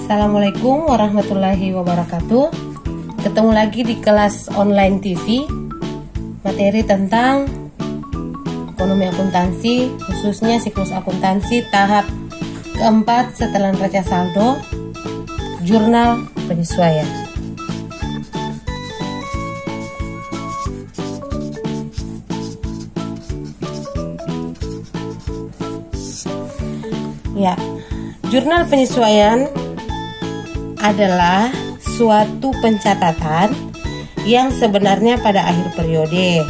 Assalamualaikum warahmatullahi wabarakatuh. Ketemu lagi di kelas online TV, materi tentang ekonomi akuntansi, khususnya siklus akuntansi tahap keempat setelah neraca saldo, jurnal penyesuaian. Ya, jurnal penyesuaian adalah suatu pencatatan yang sebenarnya pada akhir periode.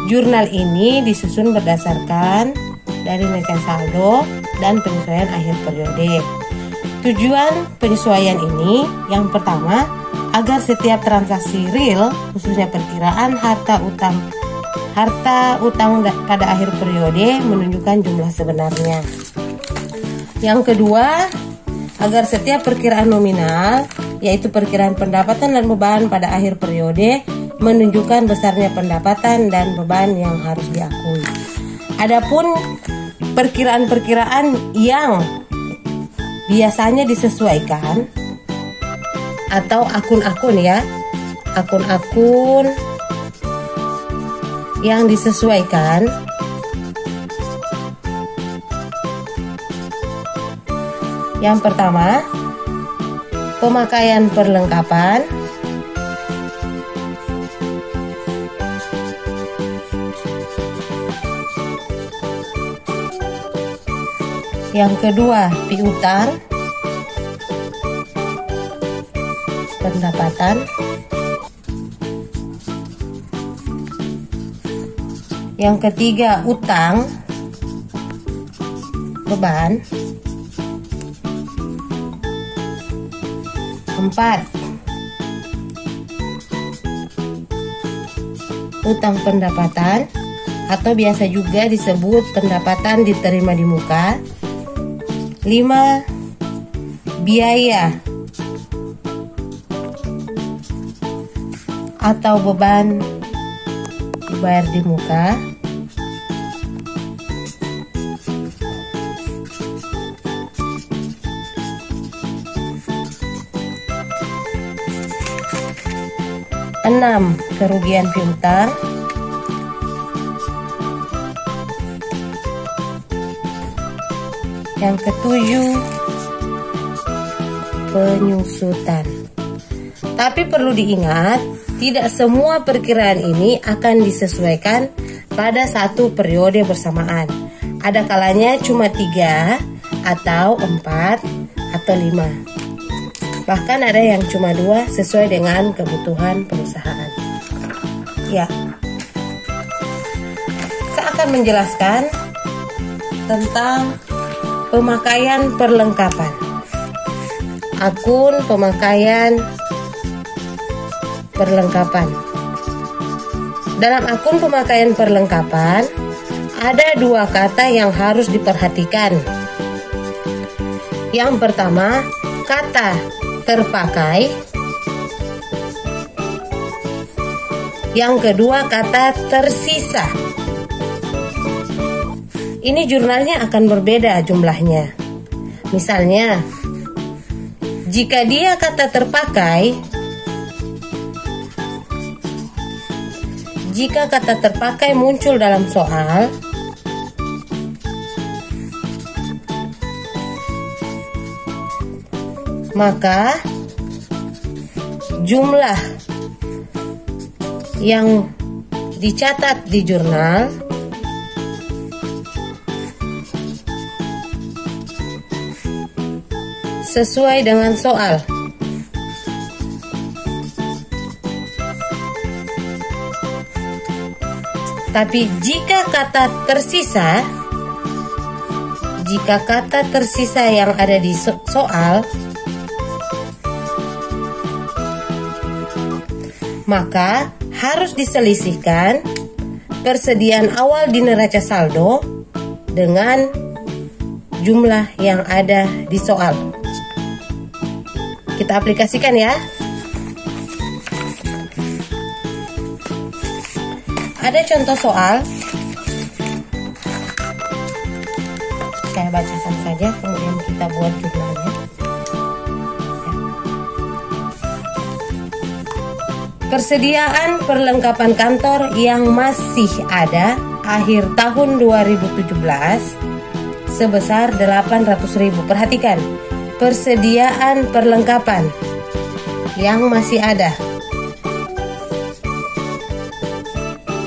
Jurnal ini disusun berdasarkan dari neraca saldo dan penyesuaian akhir periode. Tujuan penyesuaian ini yang pertama, agar setiap transaksi real, khususnya perkiraan harta utang pada akhir periode menunjukkan jumlah sebenarnya. Yang kedua, agar setiap perkiraan nominal, yaitu perkiraan pendapatan dan beban pada akhir periode, menunjukkan besarnya pendapatan dan beban yang harus diakui. Adapun perkiraan-perkiraan yang biasanya disesuaikan atau akun-akun ya, akun-akun yang disesuaikan yang pertama, pemakaian perlengkapan. Yang kedua, piutang, pendapatan. Yang ketiga, utang, beban. 4. Utang pendapatan atau biasa juga disebut pendapatan diterima di muka. 5. Biaya atau beban dibayar di muka. 6. Kerugian piutang. Yang ketujuh, penyusutan. Tapi perlu diingat, tidak semua perkiraan ini akan disesuaikan pada satu periode bersamaan. Ada kalanya cuma 3 atau 4 atau 5. Bahkan ada yang cuma 2 sesuai dengan kebutuhan perusahaan. Ya, saya akan menjelaskan tentang pemakaian perlengkapan. Akun pemakaian perlengkapan. Dalam akun pemakaian perlengkapan ada 2 kata yang harus diperhatikan. Yang pertama, kata terpakai. Yang kedua, kata tersisa. Ini jurnalnya akan berbeda jumlahnya. Misalnya, jika dia kata terpakai, jika kata terpakai muncul dalam soal, maka jumlah yang dicatat di jurnal sesuai dengan soal. Tapi jika kata tersisa yang ada di soal, maka harus diselisihkan persediaan awal di neraca saldo dengan jumlah yang ada di soal. Kita aplikasikan ya. Ada contoh soal. Saya bacakan saja, kemudian kita buat jurnalnya. Persediaan perlengkapan kantor yang masih ada akhir tahun 2017 sebesar 800.000. Perhatikan, persediaan perlengkapan yang masih ada.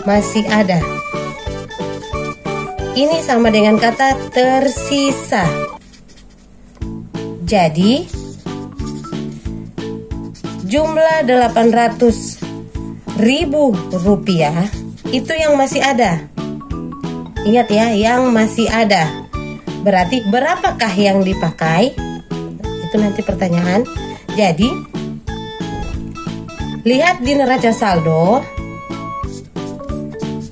Masih ada. Ini sama dengan kata tersisa. Jadi jumlah 800.000 rupiah itu yang masih ada. Ingat ya, yang masih ada. Berarti berapakah yang dipakai? Itu nanti pertanyaan. Jadi lihat di neraca saldo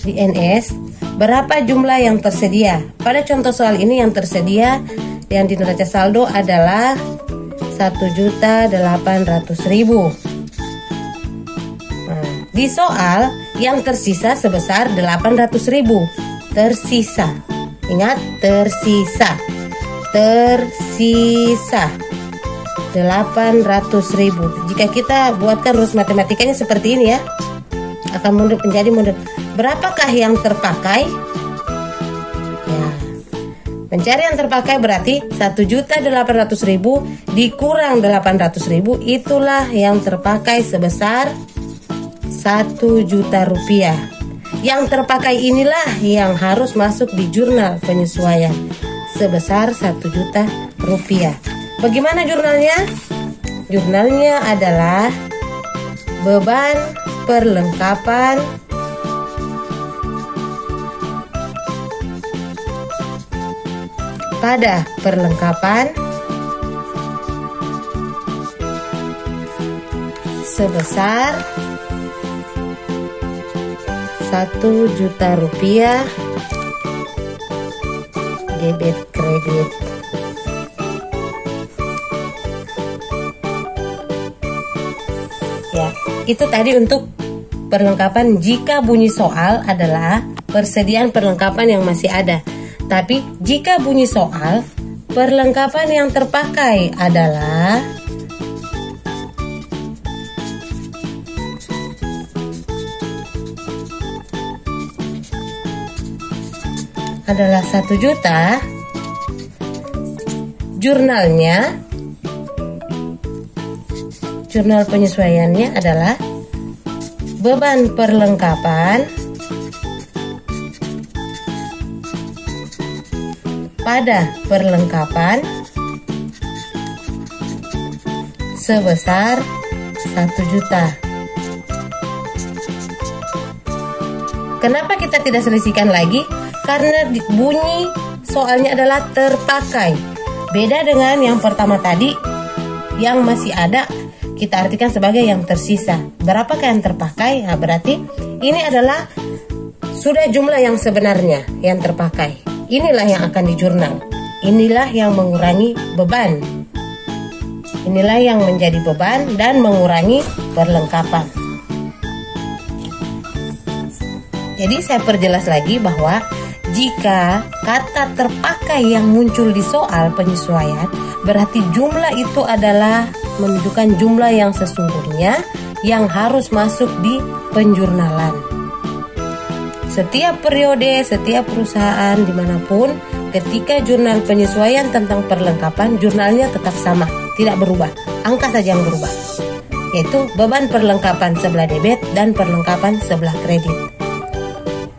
di NS, berapa jumlah yang tersedia. Pada contoh soal ini yang tersedia yang di neraca saldo adalah 1.800.000. Nah, di soal yang tersisa sebesar 800.000. Tersisa. Ingat, tersisa. Tersisa 800.000. Jika kita buatkan rumus matematikanya seperti ini ya, akan menjadi mundur. Berapakah yang terpakai? Ya, mencari yang terpakai berarti 1.800.000 dikurang 800.000, itulah yang terpakai sebesar 1 juta rupiah. Yang terpakai inilah yang harus masuk di jurnal penyesuaian sebesar 1 juta rupiah. Bagaimana jurnalnya? Jurnalnya adalah beban perlengkapan pada perlengkapan sebesar 1 juta rupiah debit kredit. Ya, itu tadi untuk perlengkapan jika bunyi soal adalah persediaan perlengkapan yang masih ada. Tapi jika bunyi soal, perlengkapan yang terpakai adalah adalah 1 juta. Jurnalnya, jurnal penyesuaiannya adalah beban perlengkapan pada perlengkapan sebesar 1 juta. Kenapa kita tidak selisihkan lagi? Karena bunyi soalnya adalah terpakai. Beda dengan yang pertama tadi, yang masih ada kita artikan sebagai yang tersisa. Berapakah yang terpakai? Nah, berarti ini adalah sudah jumlah yang sebenarnya yang terpakai. Inilah yang akan dijurnal. Inilah yang mengurangi beban. Inilah yang menjadi beban dan mengurangi perlengkapan. Jadi saya perjelas lagi bahwa jika kata terpakai yang muncul di soal penyesuaian, berarti jumlah itu adalah menunjukkan jumlah yang sesungguhnya yang harus masuk di penjurnalan. Setiap periode, setiap perusahaan dimanapun, ketika jurnal penyesuaian tentang perlengkapan, jurnalnya tetap sama, tidak berubah. Angka saja yang berubah, yaitu beban perlengkapan sebelah debit dan perlengkapan sebelah kredit.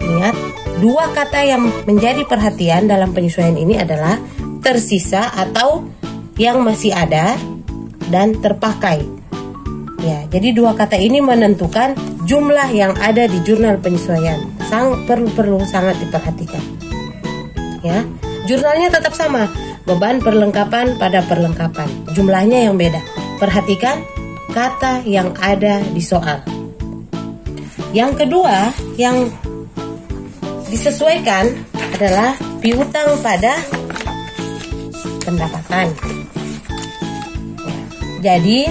Ingat, dua kata yang menjadi perhatian dalam penyesuaian ini adalah tersisa atau yang masih ada dan terpakai. Ya, jadi dua kata ini menentukan jumlah yang ada di jurnal penyesuaian. Perlu sangat diperhatikan. Ya, jurnalnya tetap sama, beban perlengkapan pada perlengkapan. Jumlahnya yang beda. Perhatikan kata yang ada di soal. Yang kedua yang disesuaikan adalah piutang pada pendapatan. Jadi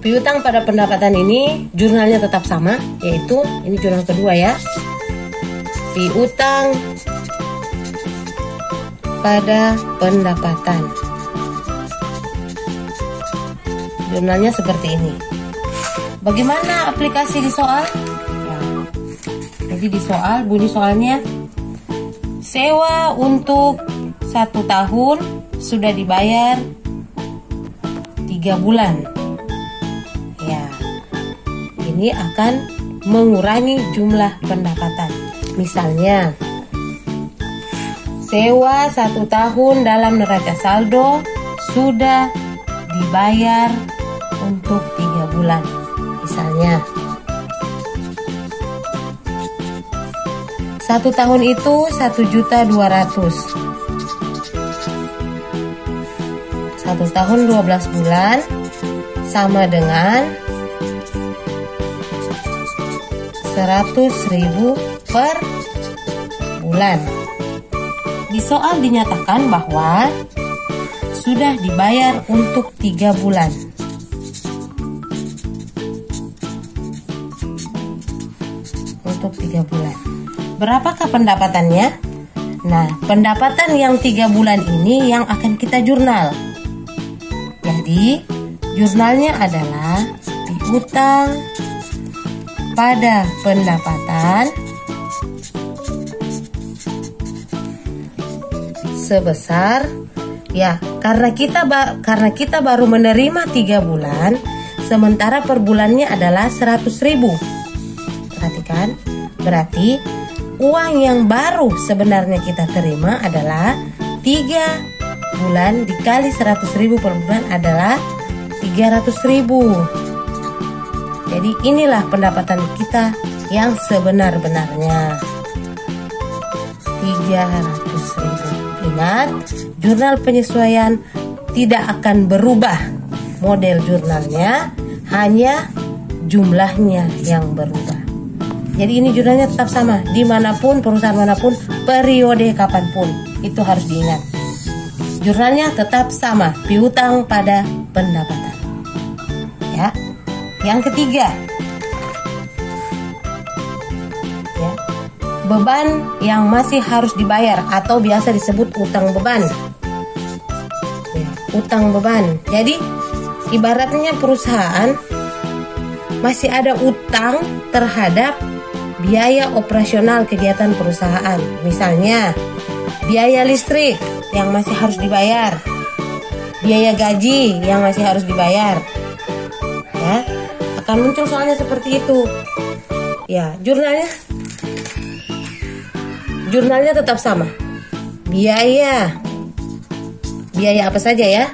piutang pada pendapatan ini jurnalnya tetap sama, yaitu ini jurnal kedua ya. Piutang pada pendapatan. Jurnalnya seperti ini. Bagaimana aplikasi di soal? Ya. Jadi di soal, bunyi soalnya, sewa untuk 1 tahun sudah dibayar 3 bulan. Ya, ini akan mengurangi jumlah pendapatan. Misalnya, sewa 1 tahun dalam neraca saldo sudah dibayar untuk 3 bulan. Misalnya, 1 tahun itu 1.200.000. 1 tahun 12 bulan sama dengan 100.000 per bulan. Di soal dinyatakan bahwa sudah dibayar untuk 3 bulan. Untuk 3 bulan. Berapakah pendapatannya? Nah, pendapatan yang 3 bulan ini yang akan kita jurnal. Jadi, jurnalnya adalah piutang pada pendapatan sebesar, ya, karena kita baru menerima 3 bulan, sementara per bulannya adalah 100.000. Perhatikan, berarti uang yang baru sebenarnya kita terima adalah 3 bulan dikali 100.000 per bulan adalah 300.000. Jadi inilah pendapatan kita yang sebenar-benarnya, 300.000. Ingat, jurnal penyesuaian tidak akan berubah. Model jurnalnya hanya jumlahnya yang berubah. Jadi ini jurnalnya tetap sama, dimanapun, perusahaan manapun, periode kapanpun. Itu harus diingat. Jurnalnya tetap sama, piutang pada pendapatan. Ya. Yang ketiga, ya, beban yang masih harus dibayar atau biasa disebut utang beban. Ya, utang beban. Jadi ibaratnya perusahaan masih ada utang terhadap biaya operasional kegiatan perusahaan. Misalnya, biaya listrik yang masih harus dibayar, biaya gaji yang masih harus dibayar. Ya, akan muncul soalnya seperti itu. Ya, jurnalnya tetap sama. Biaya apa saja ya?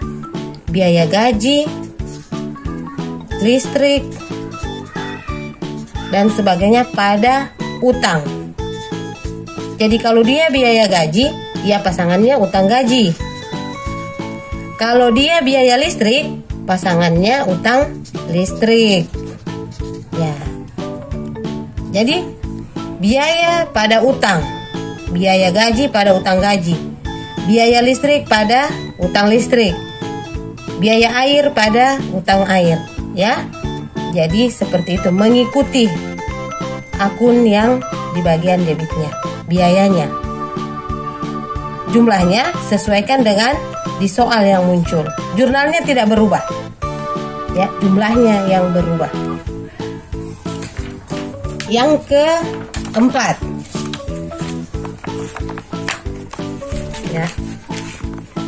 Biaya gaji, listrik, dan sebagainya pada utang. Jadi kalau dia biaya gaji, ya pasangannya utang gaji. Kalau dia biaya listrik, pasangannya utang listrik. Ya. Jadi biaya pada utang, biaya gaji pada utang gaji, biaya listrik pada utang listrik, biaya air pada utang air, ya. Jadi seperti itu, mengikuti akun yang di bagian debitnya, biayanya. Jumlahnya sesuaikan dengan di soal yang muncul. Jurnalnya tidak berubah. Ya, jumlahnya yang berubah. Yang keempat. Ya.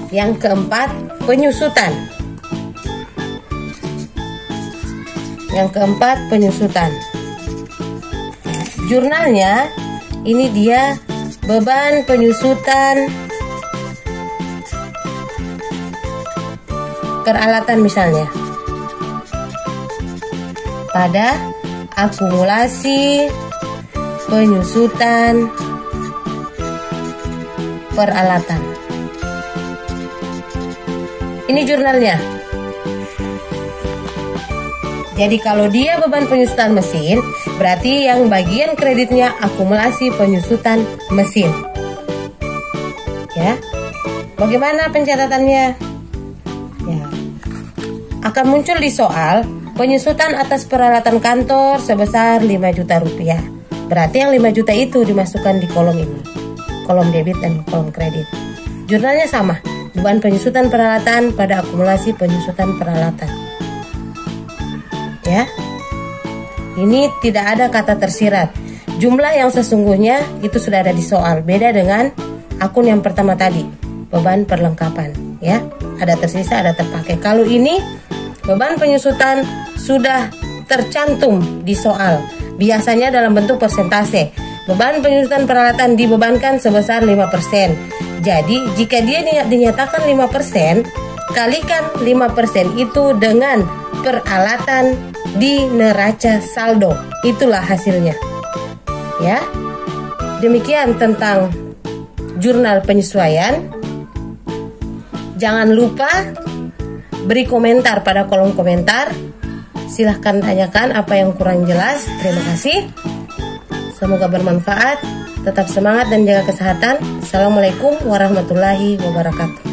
Yang keempat, penyusutan. Yang keempat, penyusutan. Jurnalnya ini dia beban penyusutan peralatan misalnya. Pada akumulasi penyusutan peralatan. Ini jurnalnya. Jadi kalau dia beban penyusutan mesin, berarti yang bagian kreditnya akumulasi penyusutan mesin. Ya. Bagaimana pencatatannya? Ya. Akan muncul di soal penyusutan atas peralatan kantor sebesar 5 juta rupiah. Berarti yang 5 juta itu dimasukkan di kolom ini. Kolom debit dan kolom kredit. Jurnalnya sama. Beban penyusutan peralatan pada akumulasi penyusutan peralatan. Ya. Ini tidak ada kata tersirat. Jumlah yang sesungguhnya itu sudah ada di soal. Beda dengan akun yang pertama tadi, beban perlengkapan, ya. Ada tersisa, ada terpakai. Kalau ini beban penyusutan sudah tercantum di soal. Biasanya dalam bentuk persentase. Beban penyusutan peralatan dibebankan sebesar 5%. Jadi jika dia dinyatakan 5%, kalikan 5% itu dengan peralatan di neraca saldo. Itulah hasilnya. Ya. Demikian tentang jurnal penyesuaian. Jangan lupa beri komentar pada kolom komentar. Silahkan tanyakan apa yang kurang jelas. Terima kasih. Semoga bermanfaat. Tetap semangat dan jaga kesehatan. Assalamualaikum warahmatullahi wabarakatuh.